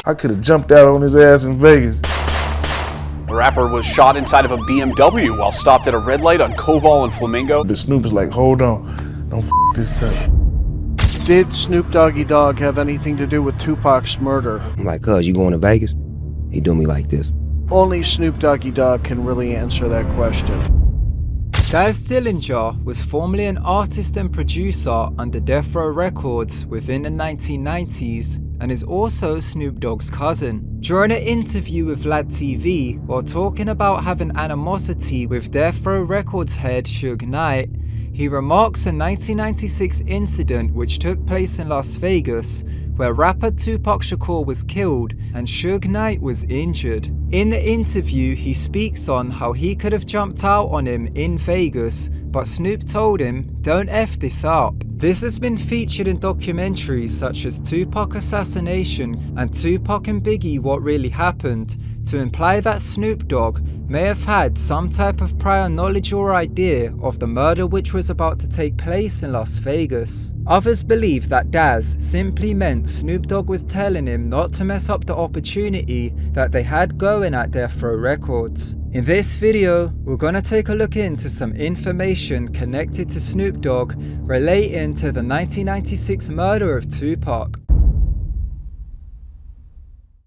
I could have jumped out on his ass in Vegas. The rapper was shot inside of a BMW while stopped at a red light on Koval and Flamingo. But Snoop is like, hold on, don't f this up. Did Snoop Doggy Dogg have anything to do with Tupac's murder? I'm like, cuz, you going to Vegas? He do me like this. Only Snoop Doggy Dogg can really answer that question. Daz Dillinger was formerly an artist and producer under Death Row Records within the 1990s and is also Snoop Dogg's cousin. During an interview with Lad TV, while talking about having animosity with Death Row Records head Suge Knight, he remarks a 1996 incident which took place in Las Vegas where rapper Tupac Shakur was killed and Suge Knight was injured. In the interview, he speaks on how he could have jumped out on him in Vegas, but Snoop told him, "Don't F this up." This has been featured in documentaries such as Tupac Assassination and Tupac and Biggie What Really Happened, to imply that Snoop Dogg may have had some type of prior knowledge or idea of the murder which was about to take place in Las Vegas. Others believe that Daz simply meant Snoop Dogg was telling him not to mess up the opportunity that they had going at Death Row Records. In this video, we're gonna take a look into some information connected to Snoop Dogg relating to the 1996 murder of Tupac.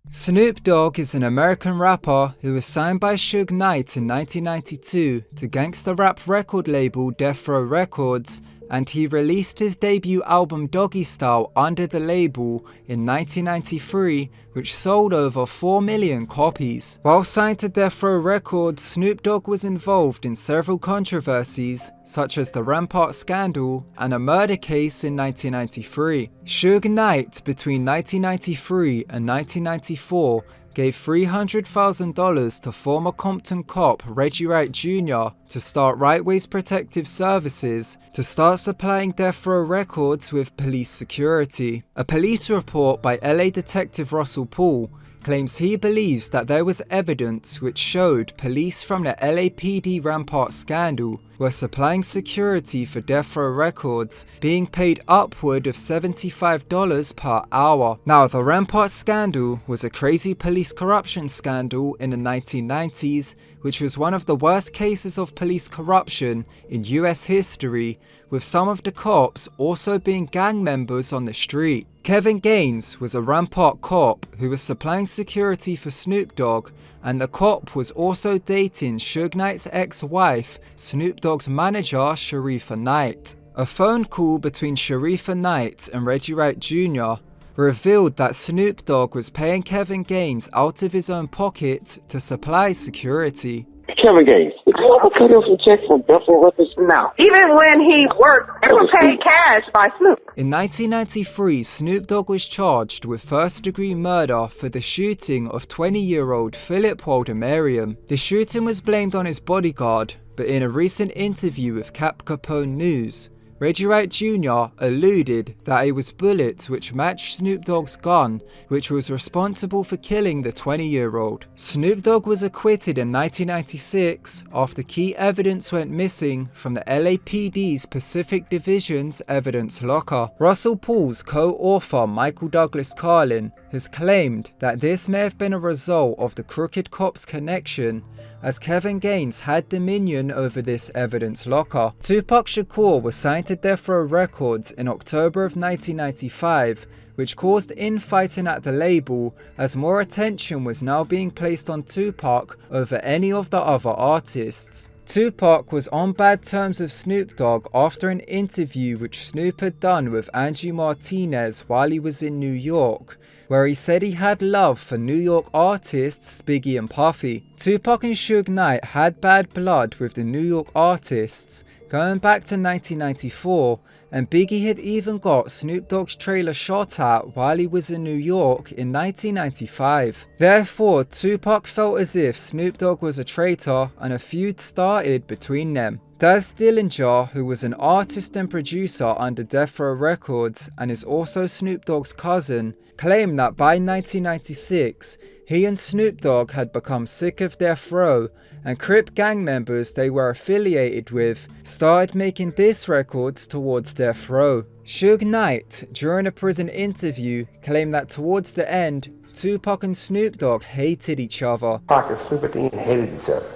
Snoop Dogg is an American rapper who was signed by Suge Knight in 1992 to gangsta rap record label Death Row Records, and he released his debut album Doggy Style under the label in 1993, which sold over 4 million copies. While signed to Death Row Records, Snoop Dogg was involved in several controversies, such as the Rampart scandal and a murder case in 1993. Suge Knight, between 1993 and 1994, gave $300,000 to former Compton cop Reggie Wright Jr. to start Rightways Protective Services to start supplying Death Row Records with police security. A police report by LA detective Russell Paul claims he believes that there was evidence which showed police from the LAPD Rampart scandal were supplying security for Death Row Records, being paid upward of $75 per hour. Now, the Rampart scandal was a crazy police corruption scandal in the 1990s, which was one of the worst cases of police corruption in US history, with some of the cops also being gang members on the street. Kevin Gaines was a Rampart cop who was supplying security for Snoop Dogg, and the cop was also dating Suge Knight's ex-wife, Snoop Dogg's manager, Sharifa Knight. A phone call between Sharifa Knight and Reggie Wright Jr. revealed that Snoop Dogg was paying Kevin Gaines out of his own pocket to supply security. Kevin Gaines, did you ever cut him some checks from Death Row Records? No. Even when he worked, they were paid cash by Snoop. In 1993, Snoop Dogg was charged with first-degree murder for the shooting of 20-year-old Philip Waldemariam. The shooting was blamed on his bodyguard, but in a recent interview with Cap Capone News, Reggie Wright Jr. alluded that it was bullets which matched Snoop Dogg's gun which was responsible for killing the 20-year-old. Snoop Dogg was acquitted in 1996 after key evidence went missing from the LAPD's Pacific Division's evidence locker. Russell Paul's co-author Michael Douglas Carlin has claimed that this may have been a result of the crooked cops connection, as Kevin Gaines had dominion over this evidence locker. Tupac Shakur was signed to Death Row Records in October of 1995, which caused infighting at the label as more attention was now being placed on Tupac over any of the other artists. Tupac was on bad terms with Snoop Dogg after an interview which Snoop had done with Angie Martinez while he was in New York, where he said he had love for New York artists Biggie and Puffy. Tupac and Suge Knight had bad blood with the New York artists going back to 1994, and Biggie had even got Snoop Dogg's trailer shot at while he was in New York in 1995. Therefore, Tupac felt as if Snoop Dogg was a traitor and a feud started between them. Daz Dillinger, who was an artist and producer under Death Row Records and is also Snoop Dogg's cousin, claimed that by 1996, he and Snoop Dogg had become sick of Death Row, and Crip gang members they were affiliated with started making diss records towards Death Row. Suge Knight, during a prison interview, claimed that towards the end, Tupac and Snoop Dogg hated each other. Tupac and Snoop at the end hated each other.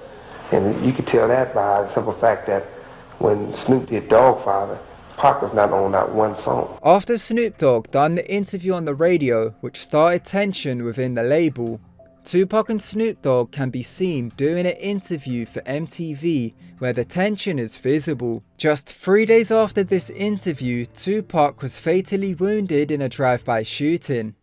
And you could tell that by the simple fact that when Snoop did Dogfather, Pac was not on that one song. After Snoop Dogg done the interview on the radio, which started tension within the label, Tupac and Snoop Dogg can be seen doing an interview for MTV where the tension is visible. Just 3 days after this interview, Tupac was fatally wounded in a drive-by shooting.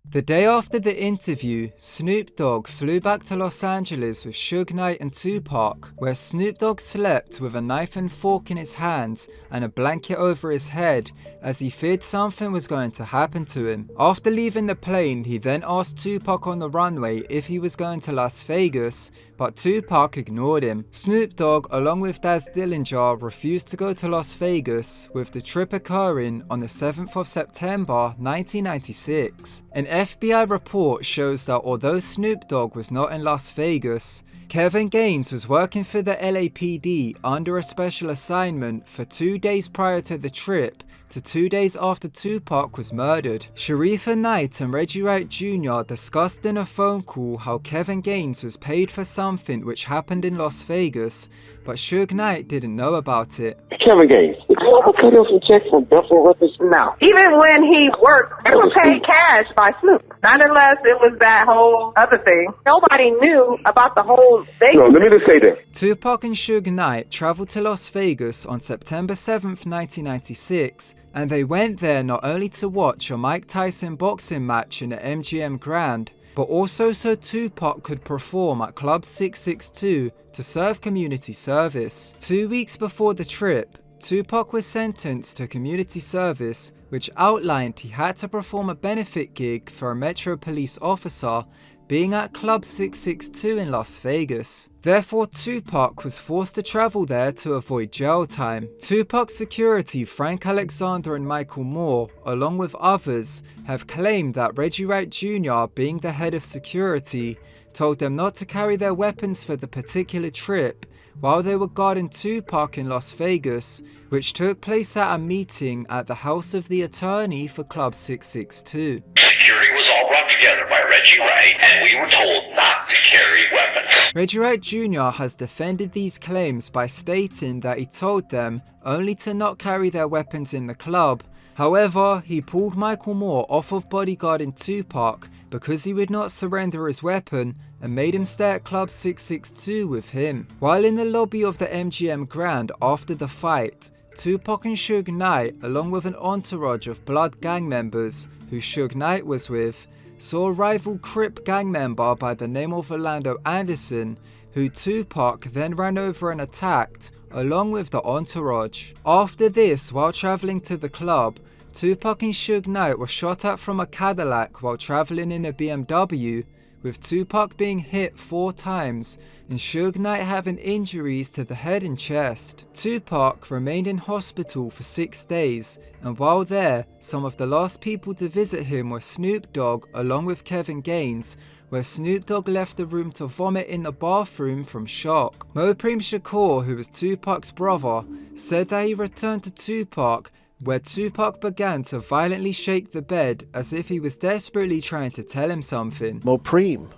The day after the interview, Snoop Dogg flew back to Los Angeles with Suge Knight and Tupac, where Snoop Dogg slept with a knife and fork in his hands and a blanket over his head as he feared something was going to happen to him. After leaving the plane, he then asked Tupac on the runway if he was going to Las Vegas, but Tupac ignored him. Snoop Dogg, along with Daz Dillinger, refused to go to Las Vegas, with the trip occurring on the 7th of September 1996. An FBI report shows that although Snoop Dogg was not in Las Vegas, Kevin Gaines was working for the LAPD under a special assignment for 2 days prior to the trip to 2 days after Tupac was murdered. Sharifa Knight and Reggie Wright Jr. discussed in a phone call how Kevin Gaines was paid for something which happened in Las Vegas, but Suge Knight didn't know about it. Kevin Gaines. I'll cut him some checks from Buffalo Records now. Even when he worked, it was paid cash by Snoop. Not unless it was that whole other thing. Nobody knew about the whole thing. No, let me just say this. Tupac and Suge Knight traveled to Las Vegas on September 7th, 1996, and they went there not only to watch a Mike Tyson boxing match in the MGM Grand, but also so Tupac could perform at Club 662 to serve community service. 2 weeks before the trip, Tupac was sentenced to community service, which outlined he had to perform a benefit gig for a Metro police officer being at Club 662 in Las Vegas. Therefore, Tupac was forced to travel there to avoid jail time. Tupac's security, Frank Alexander and Michael Moore, along with others, have claimed that Reggie Wright Jr., being the head of security, told them not to carry their weapons for the particular trip while they were guarding Tupac in Las Vegas, which took place at a meeting at the house of the attorney for Club 662. Security was all brought together by Reggie Wright, and we were told not to carry weapons. Reggie Wright Jr. has defended these claims by stating that he told them only to not carry their weapons in the club. However, he pulled Michael Moore off of bodyguarding Tupac because he would not surrender his weapon and made him stay at Club 662 with him. While in the lobby of the MGM Grand after the fight, Tupac and Suge Knight, along with an entourage of Blood gang members who Suge Knight was with, saw a rival Crip gang member by the name of Orlando Anderson, who Tupac then ran over and attacked, along with the entourage. After this, while traveling to the club, Tupac and Suge Knight were shot at from a Cadillac while traveling in a BMW, with Tupac being hit 4 times and Suge Knight having injuries to the head and chest. Tupac remained in hospital for 6 days, and while there, some of the last people to visit him were Snoop Dogg along with Kevin Gaines, where Snoop Dogg left the room to vomit in the bathroom from shock. Mopreme Shakur, who was Tupac's brother, said that he returned to Tupac, where Tupac began to violently shake the bed as if he was desperately trying to tell him something. Mopreme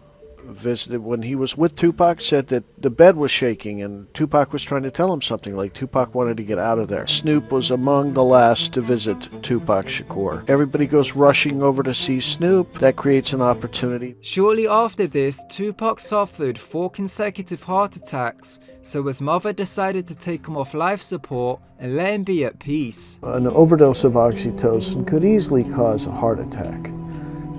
visited when he was with Tupac, said that the bed was shaking and Tupac was trying to tell him something, like Tupac wanted to get out of there. Snoop was among the last to visit Tupac Shakur. Everybody goes rushing over to see Snoop. That creates an opportunity. Shortly after this, Tupac suffered 4 consecutive heart attacks, so his mother decided to take him off life support and let him be at peace. An overdose of oxytocin could easily cause a heart attack.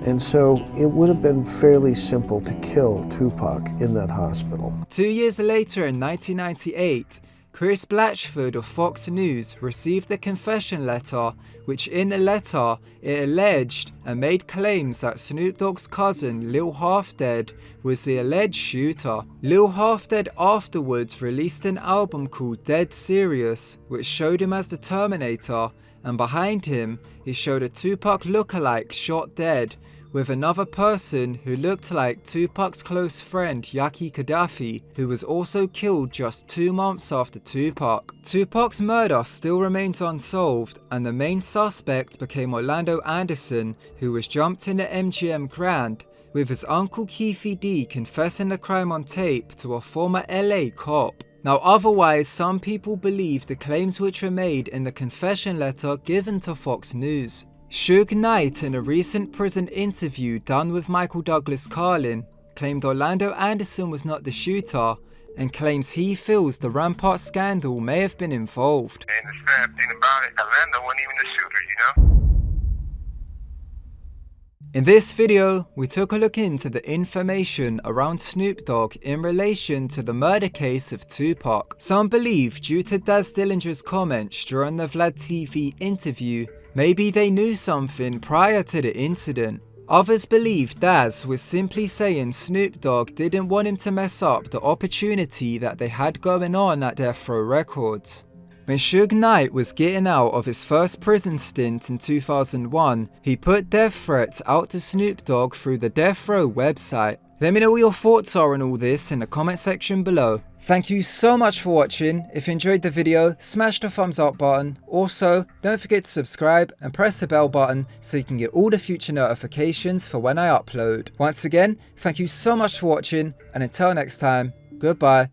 And so it would have been fairly simple to kill Tupac in that hospital. 2 years later in 1998, Chris Blatchford of Fox News received the confession letter, which in the letter it alleged and made claims that Snoop Dogg's cousin Lil Half Dead was the alleged shooter. Lil Half Dead afterwards released an album called Dead Serious, which showed him as the Terminator, and behind him he showed a Tupac lookalike shot dead, with another person who looked like Tupac's close friend Yaki Gaddafi, who was also killed just 2 months after Tupac. Tupac's murder still remains unsolved, and the main suspect became Orlando Anderson, who was jumped in the MGM Grand, with his uncle Keefe D confessing the crime on tape to a former LA cop. Now otherwise, some people believe the claims which were made in the confession letter given to Fox News. Suge Knight, in a recent prison interview done with Michael Douglas Carlin, claimed Orlando Anderson was not the shooter and claims he feels the Rampart scandal may have been involved. And the sad thing about it, Orlando wasn't even the shooter, you know? In this video, we took a look into the information around Snoop Dogg in relation to the murder case of Tupac. Some believe, due to Daz Dillinger's comments during the Vlad TV interview, maybe they knew something prior to the incident. Others believe Daz was simply saying Snoop Dogg didn't want him to mess up the opportunity that they had going on at Death Row Records. When Suge Knight was getting out of his first prison stint in 2001, he put death threats out to Snoop Dogg through the Death Row website. Let me know what your thoughts are on all this in the comment section below. Thank you so much for watching. If you enjoyed the video, smash the thumbs up button. Also, don't forget to subscribe and press the bell button so you can get all the future notifications for when I upload. Once again, thank you so much for watching, and until next time, goodbye.